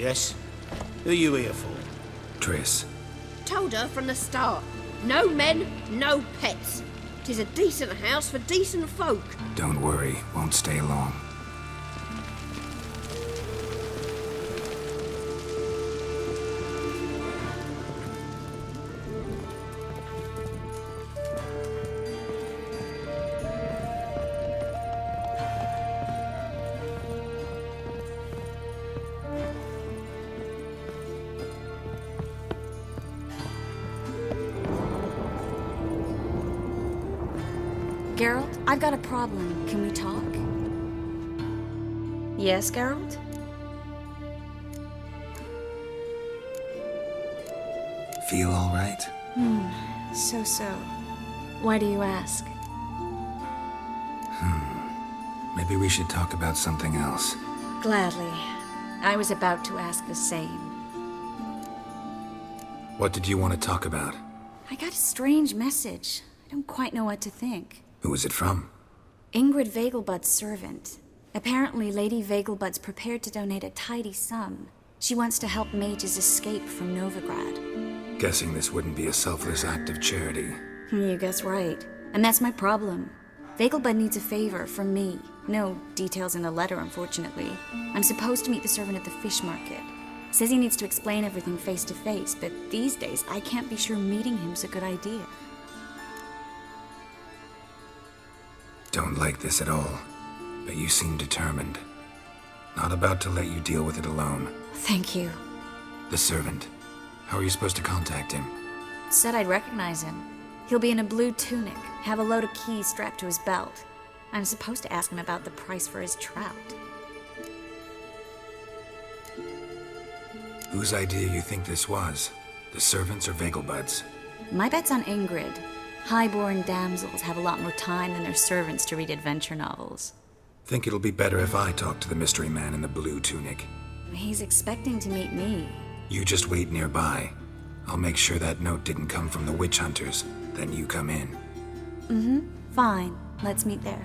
Yes? Who are you here for? Triss. Told her from the start. No men, no pets. 'Tis a decent house for decent folk. Don't worry, won't stay long. Geralt, I've got a problem. Can we talk? Yes, Geralt? Feel all right? So. Why do you ask? Maybe we should talk about something else. Gladly. I was about to ask the same. What did you want to talk about? I got a strange message. I don't quite know what to think. Who was it from? Ingrid Vegelbud's servant. Apparently, Lady Vegelbud's prepared to donate a tidy sum. She wants to help mages escape from Novigrad. Guessing this wouldn't be a selfless act of charity. You guess right. And that's my problem. Vegelbud needs a favor from me. No details in the letter, unfortunately. I'm supposed to meet the servant at the fish market. Says he needs to explain everything face to face, but these days I can't be sure meeting him's a good idea. Don't like this at all, but you seem determined. Not about to let you deal with it alone. Thank you. The servant. How are you supposed to contact him? Said I'd recognize him. He'll be in a blue tunic, have a load of keys strapped to his belt. I'm supposed to ask him about the price for his trout. Whose idea you think this was? The servants or Vegelbud's? My bet's on Ingrid. High-born damsels have a lot more time than their servants to read adventure novels. Think it'll be better if I talk to the mystery man in the blue tunic. He's expecting to meet me. You just wait nearby. I'll make sure that note didn't come from the witch hunters. Then you come in. Fine. Let's meet there.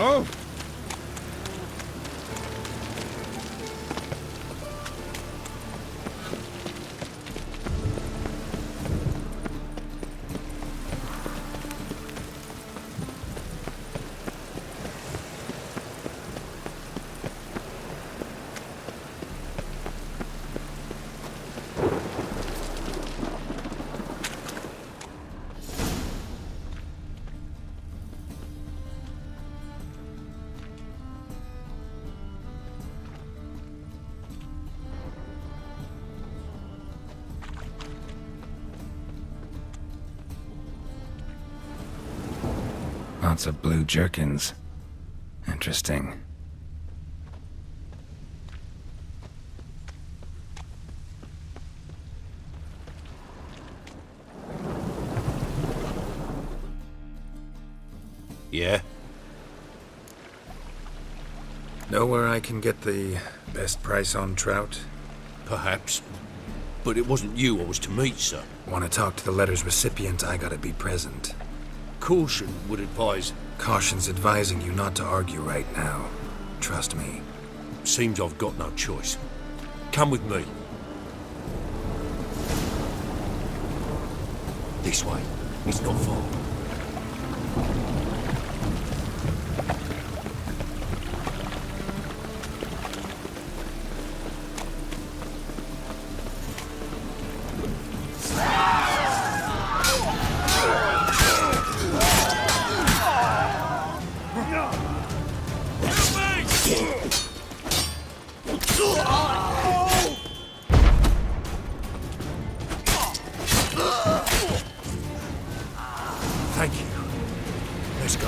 Oh! Lots of blue jerkins. Interesting. Yeah? Know where I can get the best price on trout? Perhaps. But it wasn't you I was to meet, sir. Want to talk to the letter's recipient, I gotta be present. Caution would advise. Caution's advising you not to argue right now. Trust me. Seems I've got no choice. Come with me. This way. It's not far. Thank you. Let's go.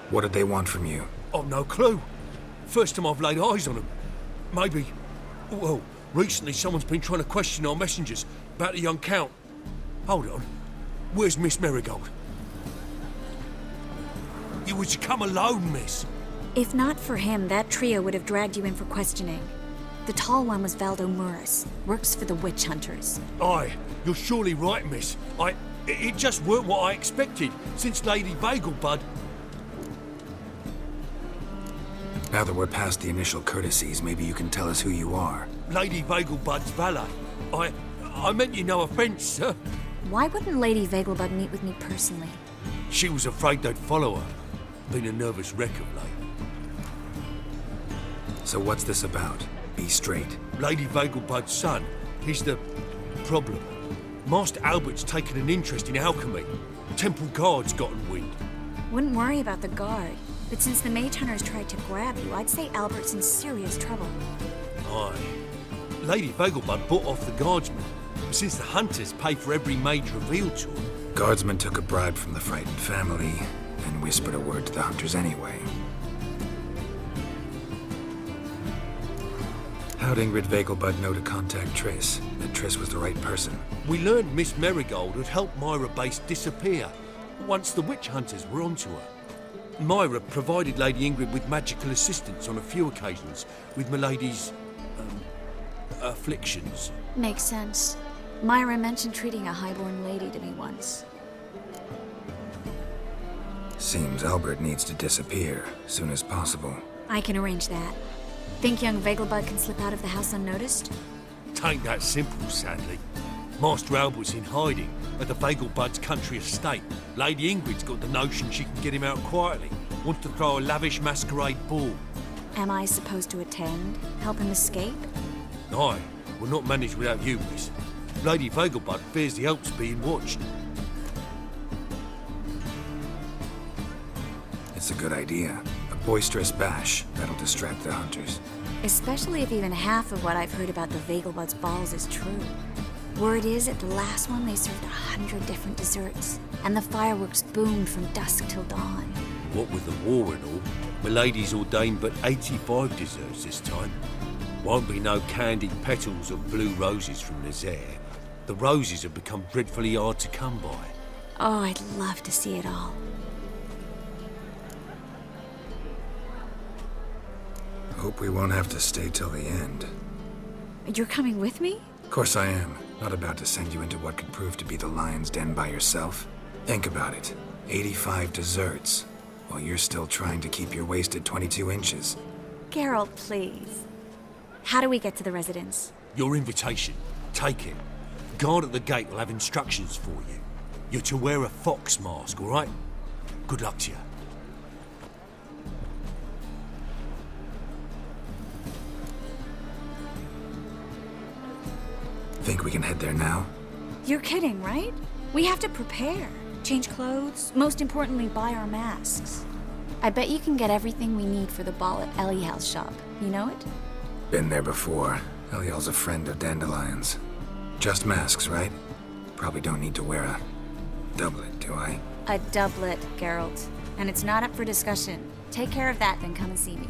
What did they want from you? I've no clue. First time I've laid eyes on them. Maybe... Well, recently someone's been trying to question our messengers about the young Count. Hold on. Where's Miss Marigold? You were to come alone, miss. If not for him, that trio would have dragged you in for questioning. The tall one was Valdo Murris, works for the witch hunters. Aye, you're surely right, miss. It just weren't what I expected, since Lady Vagelbud... Now that we're past the initial courtesies, maybe you can tell us who you are. Lady Vagelbud's valet. I meant you no offence, sir. Why wouldn't Lady Vagelbud meet with me personally? She was afraid they'd follow her. Been a nervous wreck of late. So what's this about? Be straight. Lady Vagelbud's son, he's the problem. Master Albert's taken an interest in alchemy. Temple guards gotten wind. Wouldn't worry about the guard, but since the mage hunters tried to grab you, I'd say Albert's in serious trouble. Aye. Lady Vagelbud bought off the guardsmen, since the hunters pay for every mage revealed to them. Guardsmen took a bribe from the frightened family and whispered a word to the hunters anyway. How'd Ingrid Vagelbud know to contact Triss? That Triss was the right person? We learned Miss Marigold had helped Myra Base disappear once the witch hunters were onto her. Myra provided Lady Ingrid with magical assistance on a few occasions with Milady's... afflictions. Makes sense. Myra mentioned treating a highborn lady to me once. Seems Albert needs to disappear soon as possible. I can arrange that. Think young Vagelbud can slip out of the house unnoticed? Tain't that simple, sadly. Master Albert's in hiding at the Vagelbud's country estate. Lady Ingrid's got the notion she can get him out quietly. Wants to throw a lavish masquerade ball. Am I supposed to attend? Help him escape? Aye, we'll not manage without you, miss. Lady Vagelbud fears the Alps being watched. It's a good idea. A boisterous bash that'll distract the hunters. Especially if even half of what I've heard about the Vagelbud's balls is true. Word is, at the last one they served 100 different desserts, and the fireworks boomed from dusk till dawn. What with the war and all, Milady's ordained but 85 desserts this time. Won't be no candied petals of blue roses from Nazaire. The roses have become dreadfully hard to come by. Oh, I'd love to see it all. Hope we won't have to stay till the end. You're coming with me? Of course I am. Not about to send you into what could prove to be the lion's den by yourself. Think about it. 85 desserts, while you're still trying to keep your waist at 22 inches. Geralt, please. How do we get to the residence? Your invitation. Take it. Guard at the gate will have instructions for you. You're to wear a fox mask, all right? Good luck to you. Think we can head there now? You're kidding, right? We have to prepare. Change clothes, most importantly, buy our masks. I bet you can get everything we need for the ball at Eliel's shop. You know it? Been there before. Eliel's a friend of Dandelion's. Just masks, right? Probably don't need to wear a doublet, do I? A doublet, Geralt. And it's not up for discussion. Take care of that, then come and see me.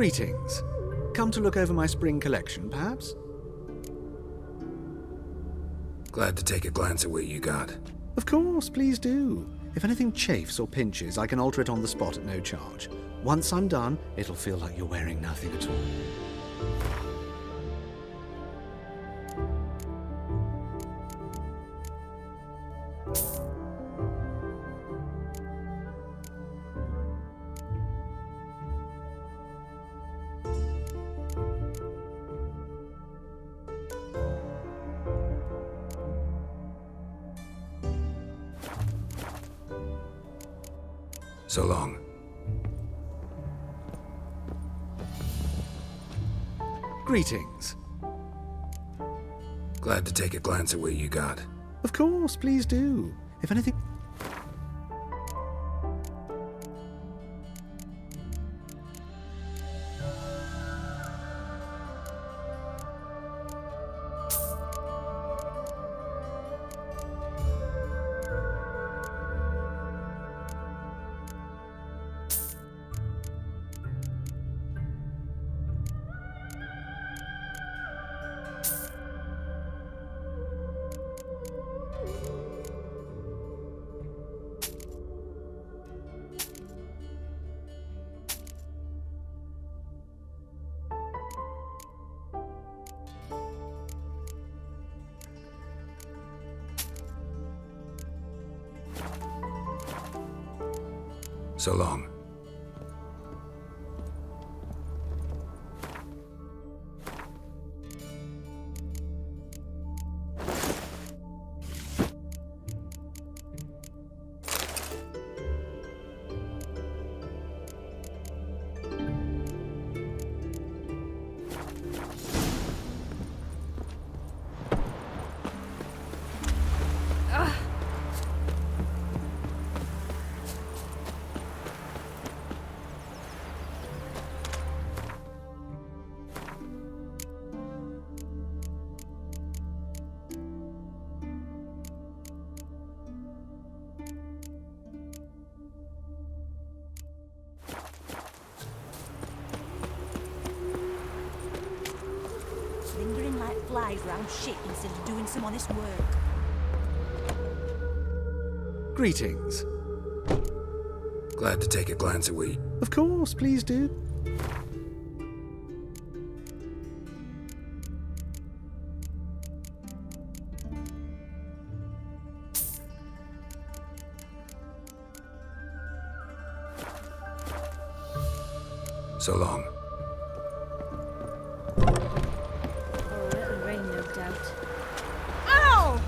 Greetings. Come to look over my spring collection, perhaps? Glad to take a glance at what you got. Of course, please do. If anything chafes or pinches, I can alter it on the spot at no charge. Once I'm done, it'll feel like you're wearing nothing at all. So long. Greetings. Glad to take a glance at what you got. Of course, please do. If anything... So long. Lingering like flies round shit instead of doing some honest work. Greetings. Glad to take a glance at what you... Of course, please do. So long. Oh, it'll rain, no doubt. Ow!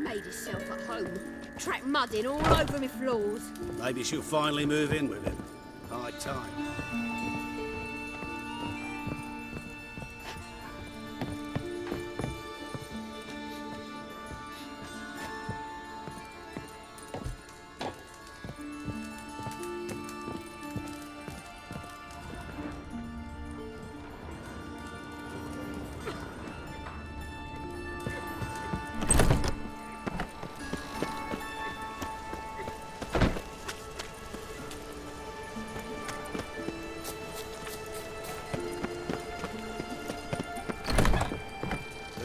Made herself at home. Track mud in all over my floors. Maybe she'll finally move in with him. High time.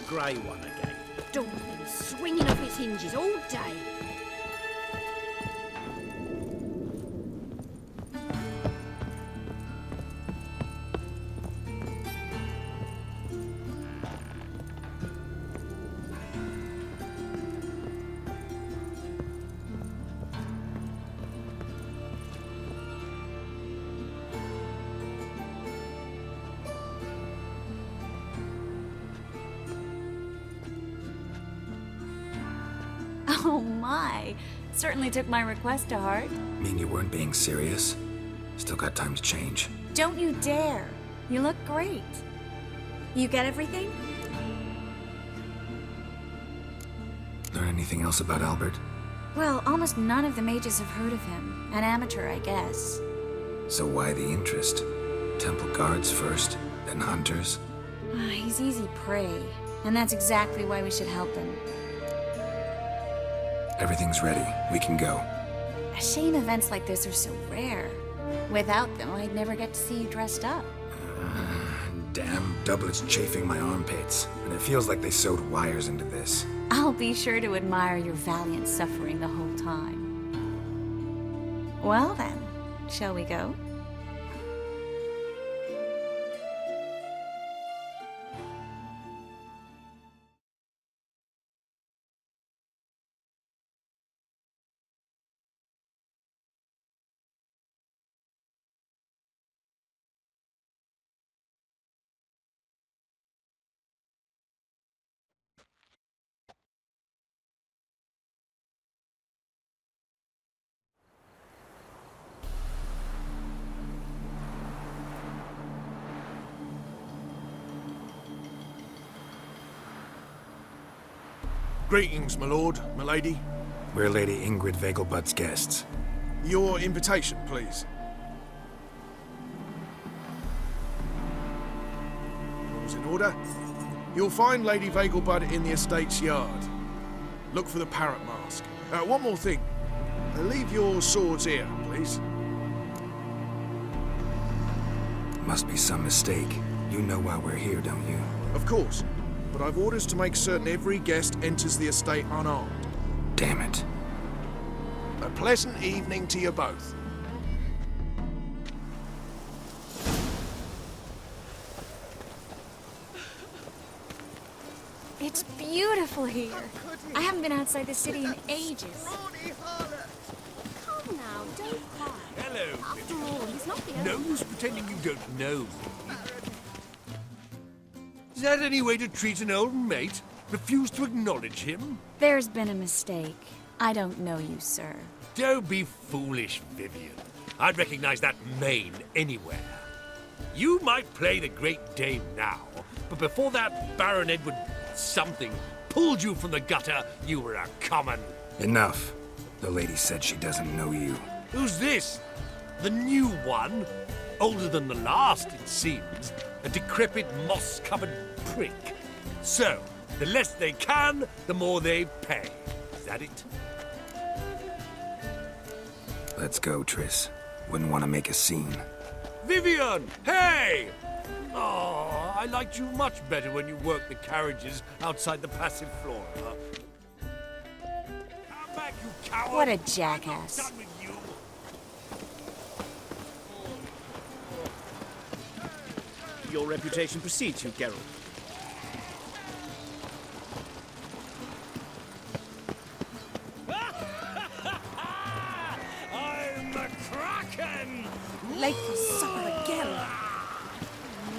Grey one again. Door been swinging off its hinges all day. Oh my. Certainly took my request to heart. Mean you weren't being serious? Still got time to change. Don't you dare. You look great. You get everything? Learn anything else about Albert? Well, almost none of the mages have heard of him. An amateur, I guess. So why the interest? Temple guards first, then hunters? He's easy prey, and that's exactly why we should help him. Everything's ready. We can go. A shame events like this are so rare. Without them, I'd never get to see you dressed up. Damn doublets chafing my armpits, and it feels like they sewed wires into this. I'll be sure to admire your valiant suffering the whole time. Well then, shall we go? Greetings, my lord, my lady. We're Lady Ingrid Vegelbud's guests. Your invitation, please. All's in order. You'll find Lady Vegelbud in the estate's yard. Look for the parrot mask. One more thing. Leave your swords here, please. Must be some mistake. You know why we're here, don't you? Of course. But I've orders to make certain every guest enters the estate unarmed. Damn it. A pleasant evening to you both. It's beautiful here. I haven't been outside the city in ages. Come now, don't cry. Hello. After all, he's not the No only... use pretending you don't know me. Is that any way to treat an old mate? Refuse to acknowledge him? There's been a mistake. I don't know you, sir. Don't be foolish, Vivian. I'd recognize that mane anywhere. You might play the Great Dane now, but before that Baron Edward something pulled you from the gutter, you were a common... Enough. The lady said she doesn't know you. Who's this? The new one? Older than the last, it seems. A decrepit, moss-covered prick. So, the less they can, the more they pay. Is that it? Let's go, Triss. Wouldn't want to make a scene. Vivian! Hey! Oh, I liked you much better when you worked the carriages outside the passive floor. Come back, you coward! What a I'm not jackass. done with you. Your reputation precedes you, Geralt. I'm the Kraken! Late for supper again.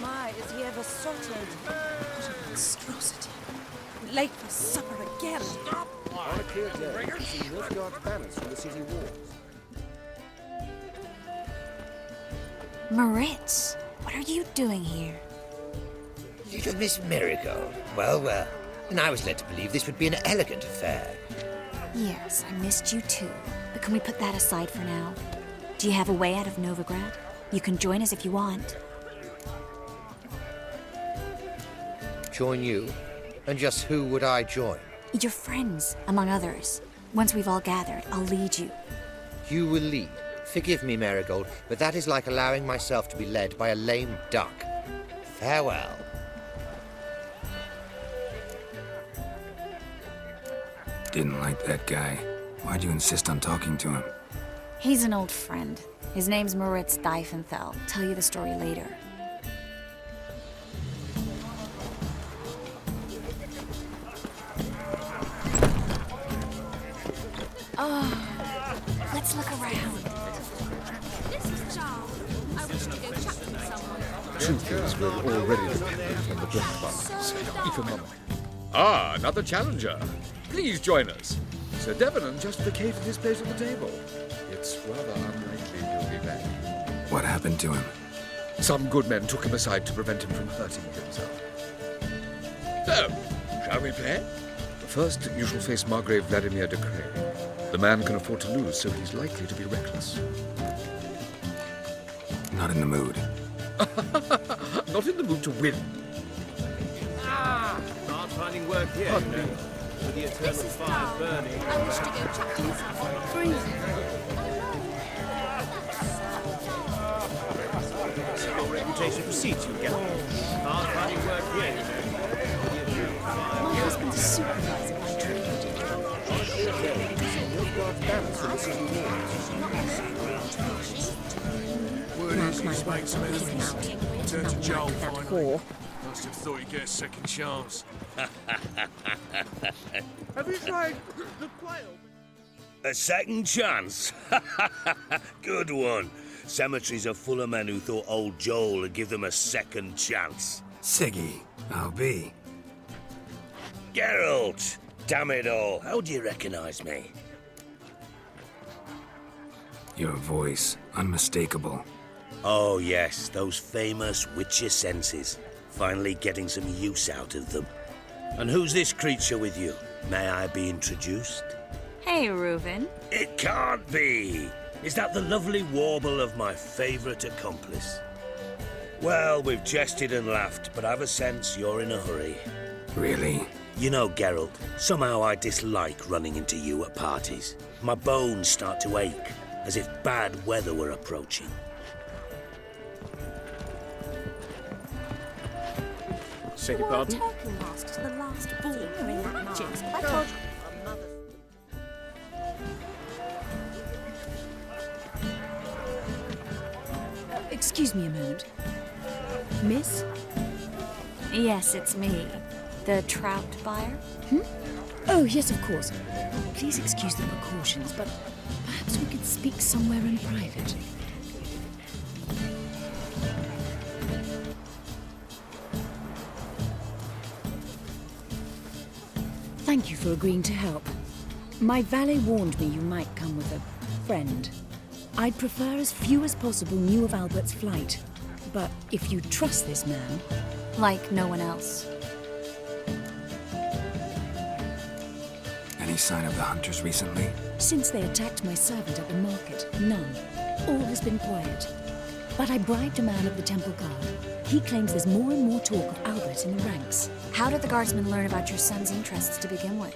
My, is he ever sorted? What a monstrosity. Late for supper again. On a clear day, see Northgard's banners from the city walls. Moritz, what are you doing here? Little Miss Marigold. Well, well. And I was led to believe this would be an elegant affair. Yes, I missed you too. But can we put that aside for now? Do you have a way out of Novigrad? You can join us if you want. Join you? And just who would I join? Your friends, among others. Once we've all gathered, I'll lead you. You will lead. Forgive me, Marigold, but that is like allowing myself to be led by a lame duck. Farewell. Didn't like that guy. Why'd you insist on talking to him? He's an old friend. His name's Moritz Diefenthal. Tell you the story later. Oh, let's look around. This is Charles. I wish to go chat with someone. Truth is, we're already dependent on the breath bugs. Even mama. Ah, another challenger. Please join us. Sir Devenant just vacated his place at the table. It's rather unlikely he'll be back. What happened to him? Some good men took him aside to prevent him from hurting himself. So, shall we play? First, you shall face Margrave Vladimir de Cray. The man can afford to lose, so he's likely to be reckless. Not in the mood. Not in the mood to win. Hard finding work here, you know. With the eternal fire burning. I wish to go chuck myself. Freezing. Your reputation precedes you, Gallagher. Hard finding work here, you know. With the eternal fire My husband's a supervisor by trade. Word is My he's made some work is enemies. out. Turned to Not Joel like that finally. whore. Must have thought he'd get a second chance. Have you tried the quail? A second chance? Good one. Cemeteries are full of men who thought old Joel would give them a second chance. Siggy, I'll be. Geralt! Damn it all, how do you recognize me? Your voice, unmistakable. Oh yes, those famous witcher senses. Finally getting some use out of them. And who's this creature with you? May I be introduced? Hey, Reuven. It can't be! Is that the lovely warble of my favourite accomplice? Well, we've jested and laughed, but I've a sense you're in a hurry. Really? You know, Geralt, somehow I dislike running into you at parties. My bones start to ache, as if bad weather were approaching. Beg your pardon? Turkey mask to the last ball in that mask. I told you. Excuse me a moment. Miss? Yes, it's me. The trout buyer? Oh, yes, of course. Please excuse the precautions, but perhaps we could speak somewhere in private. Thank you for agreeing to help. My valet warned me you might come with a friend. I'd prefer as few as possible knew of Albert's flight. But if you trust this man... Like no one else. Any sign of the hunters recently? Since they attacked my servant at the market, none. All has been quiet. But I bribed a man of the Temple Guard. He claims there's more and more talk of Albert in the ranks. How did the guardsmen learn about your son's interests to begin with?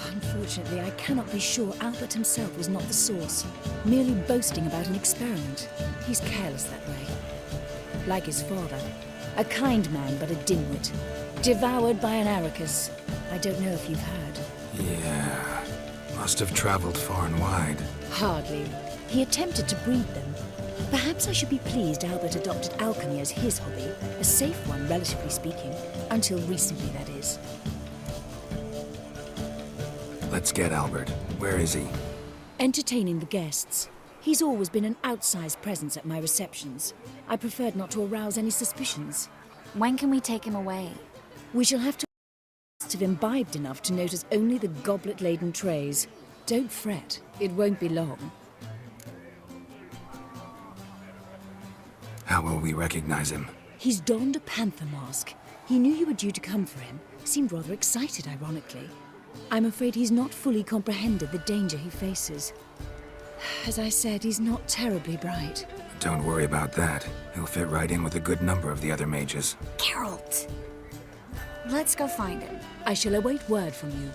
Unfortunately, I cannot be sure Albert himself was not the source, merely boasting about an experiment. He's careless that way. Like his father, a kind man but a dimwit, devoured by an Arrakis. I don't know if you've heard. Yeah. Must have traveled far and wide. Hardly. He attempted to breed them. Perhaps I should be pleased Albert adopted alchemy as his hobby, a safe one, relatively speaking, until recently, that is. Let's get Albert. Where is he? Entertaining the guests. He's always been an outsized presence at my receptions. I preferred not to arouse any suspicions. When can we take him away? We shall have to have imbibed enough to notice only the goblet-laden trays. Don't fret, it won't be long. How will we recognize him? He's donned a panther mask. He knew you were due to come for him. Seemed rather excited, ironically. I'm afraid he's not fully comprehended the danger he faces. As I said, he's not terribly bright. Don't worry about that. He'll fit right in with a good number of the other mages. Geralt! Let's go find him. I shall await word from you.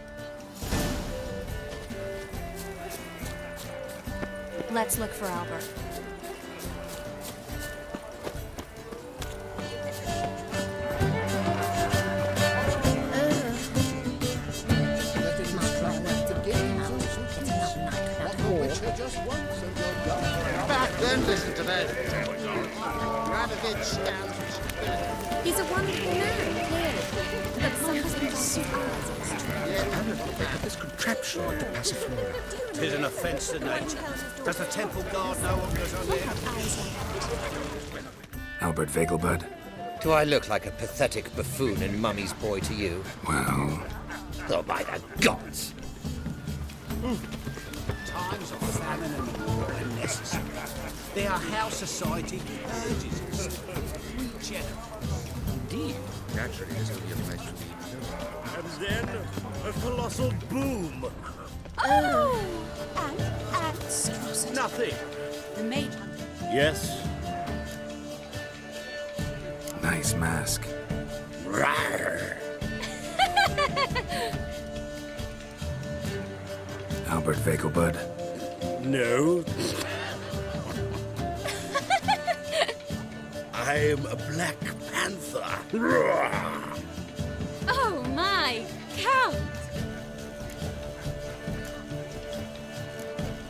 Let's look for Albert. Back then, listen to that. Radovich stands. He's a wonderful man, clearly. But some husband is supervisor. This contraption like the passiflora. 'Tis an offence to nature. Does the Temple Guard know what goes on there? Albert Vegelbud? Do I look like a pathetic buffoon and Mummy's boy to you? Well... Oh, by the gods! Times of famine and war are necessary. They are how society urges us to be generous. Indeed. Naturally, there's only a place to be. And then, a colossal boom. Oh! And Nothing. the mage hunter. Yes. Nice mask. Rawr. Albert Vegelbud. No. I am a Black Panther. Rawr. Oh my, Count!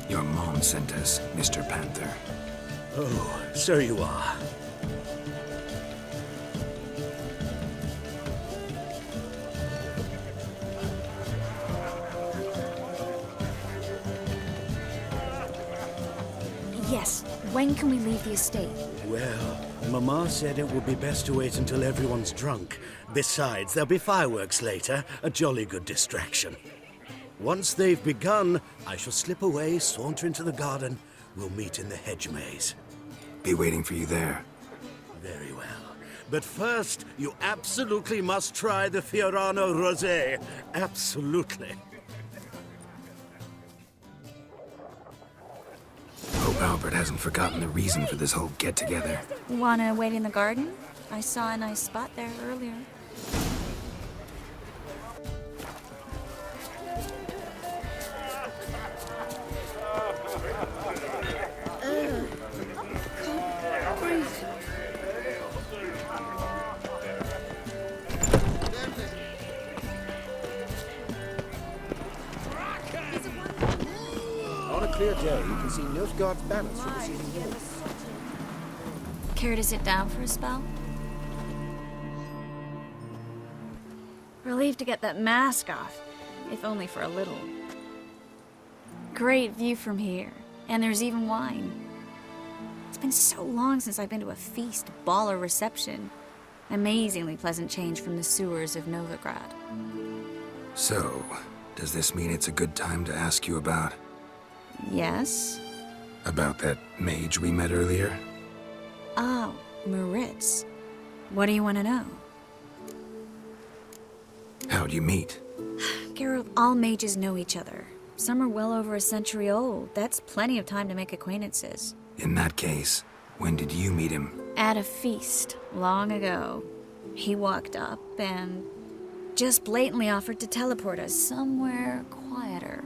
Your mom sent us, Mr. Panther. Oh, so you are. Yes. When can we leave the estate? Well, Mama said it would be best to wait until everyone's drunk. Besides, there'll be fireworks later, a jolly good distraction. Once they've begun, I shall slip away, saunter into the garden. We'll meet in the hedge maze. Be waiting for you there. Very well. But first, you absolutely must try the Fiorano Rosé. Absolutely. Hope Albert hasn't forgotten the reason for this whole get-together. Wanna wait in the garden? I saw a nice spot there earlier. On a clear day, you can see Nilfgaard's banners from the city wall. Care to sit down for a spell? Relieved to get that mask off, if only for a little. Great view from here, and there's even wine. It's been so long since I've been to a feast, ball, or reception. Amazingly pleasant change from the sewers of Novigrad. So, does this mean it's a good time to ask you about... Yes? about that mage we met earlier? Oh, Moritz. What do you want to know? How'd you meet? Geralt, all mages know each other. Some are well over a century old. That's plenty of time to make acquaintances. In that case, when did you meet him? At a feast, long ago. He walked up and just blatantly offered to teleport us somewhere quieter.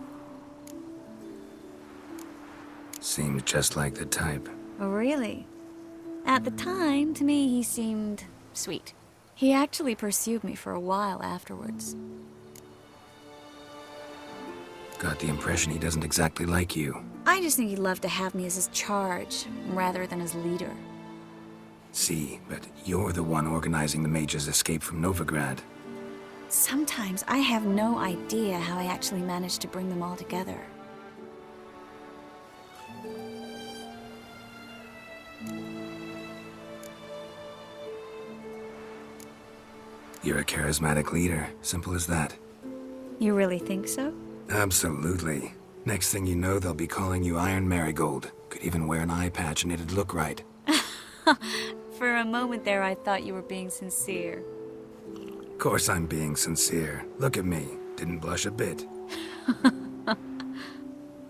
Seems just like the type. Oh, really? At the time, to me, he seemed sweet. He actually pursued me for a while afterwards. Got the impression he doesn't exactly like you. I just think he'd love to have me as his charge, rather than as leader. See, but you're the one organizing the mage's escape from Novigrad. Sometimes I have no idea how I actually managed to bring them all together. You're a charismatic leader. Simple as that. You really think so? Absolutely. Next thing you know, they'll be calling you Iron Marigold. Could even wear an eye patch and it'd look right. For a moment there, I thought you were being sincere. Of course I'm being sincere. Look at me. Didn't blush a bit.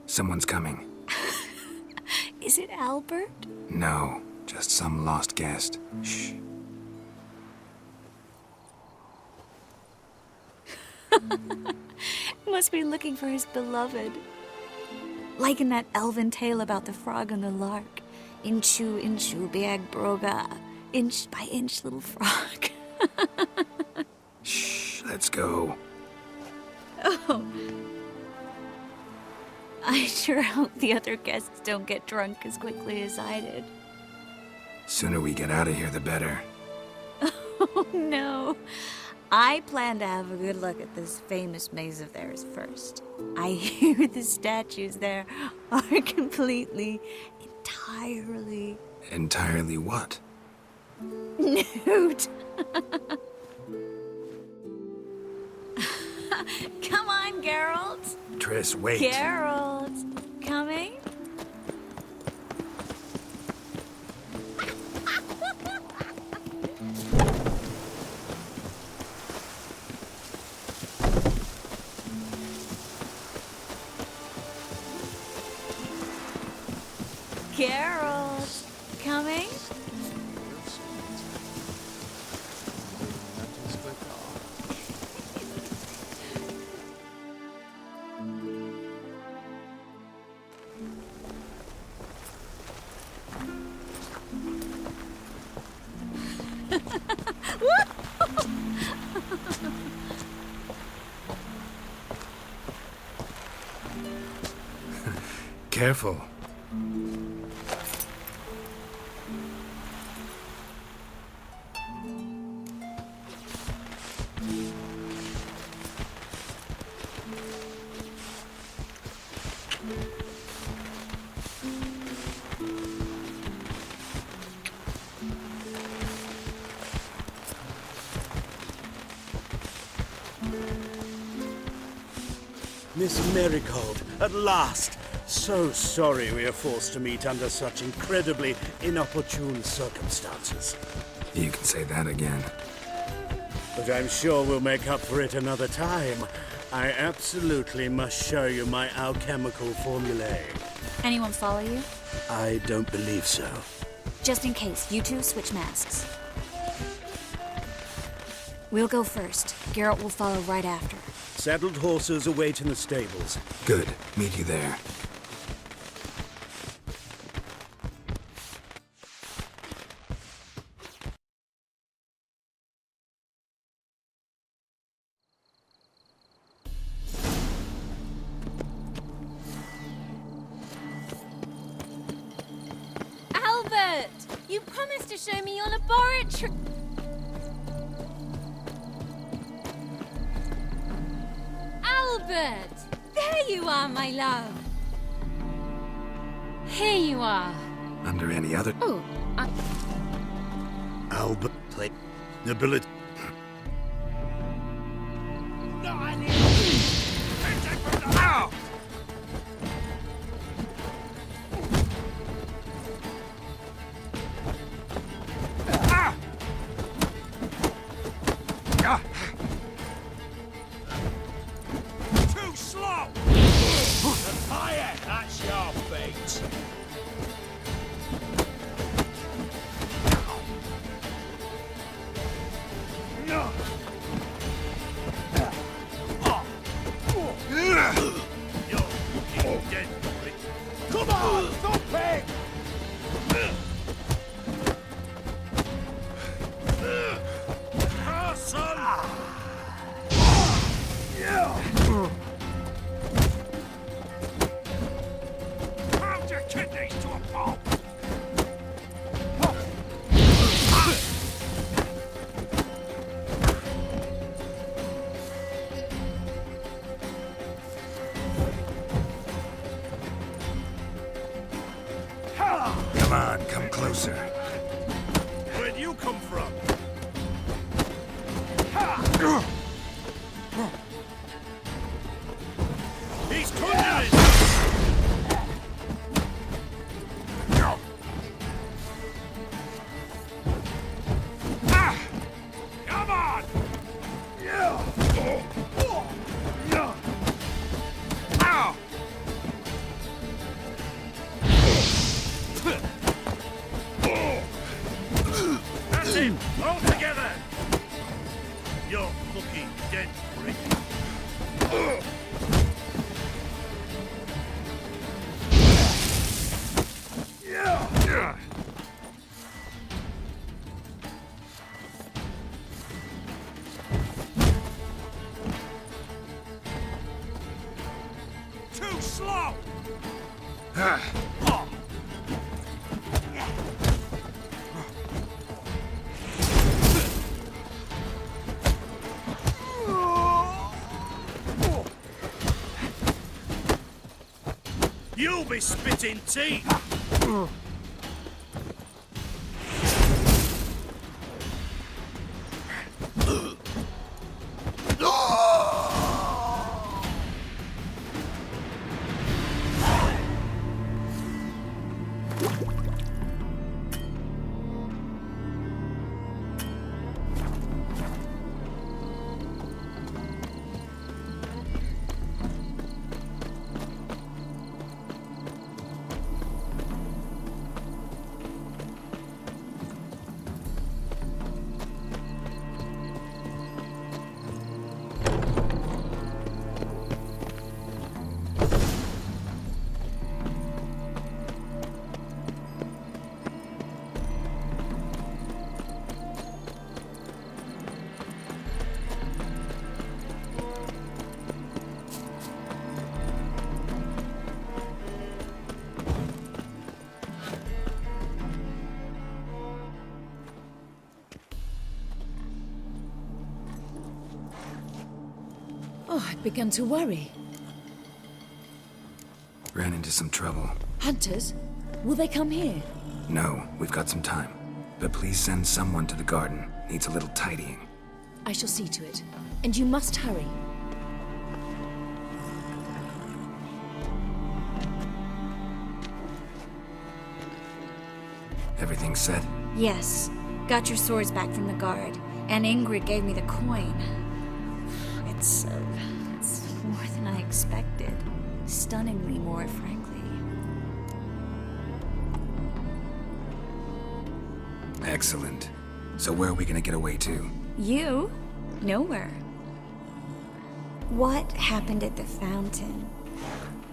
Someone's coming. Is it Albert? No, just some lost guest. Shh. Must be looking for his beloved. Like in that elven tale about the frog and the lark. Inchu, inchu, biag broga. Inch by inch, little frog. Shh, let's go. Oh. I sure hope the other guests don't get drunk as quickly as I did. Sooner we get out of here, the better. Oh, no. I plan to have a good look at this famous maze of theirs first. I hear the statues there are entirely... Entirely what? Nude. Come on, Geralt. Triss, wait. Geralt. Coming? Geralt. Coming? Careful. Miss Marigold, at last! So sorry we are forced to meet under such incredibly inopportune circumstances. You can say that again. But I'm sure we'll make up for it another time. I absolutely must show you my alchemical formulae. Anyone follow you? I don't believe so. Just in case, you two switch masks. We'll go first. Geralt will follow right after. Saddled horses await in the stables. Good. Meet you there. Albert! You promised to show me your laboratory. Albert! There you are, my love. Here you are. Under any other... Oh, Albert played ability. No, I need Ow! Ah! Ah! Too slow! The fire! That's your fate! No! You're fucking dead, Rick. Come on, stop it! Carson! Pound your kidneys to a pulp! Come on, come closer. Where'd you come from? He's conjuring! Come on! Ow! That's him! All together! You're fucking dead, Rick. Too slow! You'll be spitting teeth! Oh, I began to worry. Ran into some trouble. Hunters? Will they come here? No, we've got some time. But please send someone to the garden. Needs a little tidying. I shall see to it. And you must hurry. Everything set? Yes. Got your swords back from the guard. And Ingrid gave me the coin. It's more than I expected. Stunningly more, frankly. Excellent. So where are we gonna get away to? You? Nowhere. What happened at the fountain?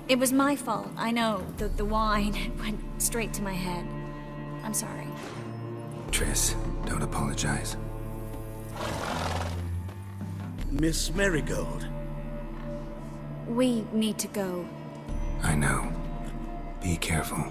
It was my fault, I know. The wine went straight to my head. I'm sorry. Triss, don't apologize. Miss Marigold. We need to go. I know. Be careful.